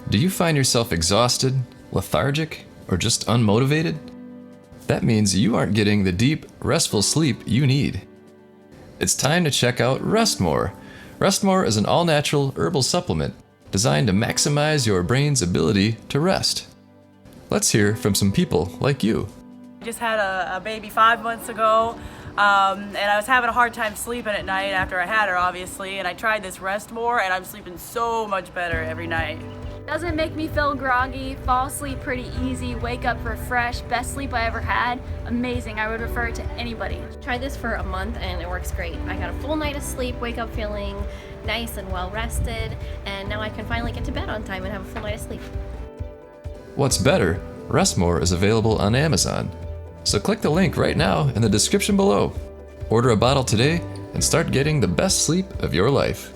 Do you find yourself exhausted, lethargic, or just unmotivated? That means you aren't getting the deep, restful sleep you need. It's time to check out Restmore. Restmore is an all-natural herbal supplement designed to maximize your brain's ability to rest. Let's hear from some people like you. I just had a baby 5 months ago, and I was having a hard time sleeping at night after I had her, obviously, and I tried this Restmore, and I'm sleeping so much better every night. Doesn't make me feel groggy, fall asleep pretty easy, wake up refreshed, best sleep I ever had. Amazing, I would refer it to anybody. Tried this for a month and it works great. I got a full night of sleep, wake up feeling nice and well rested, and now I can finally get to bed on time and have a full night of sleep. What's better, Restmore is available on Amazon. So click the link right now in the description below. Order a bottle today and start getting the best sleep of your life.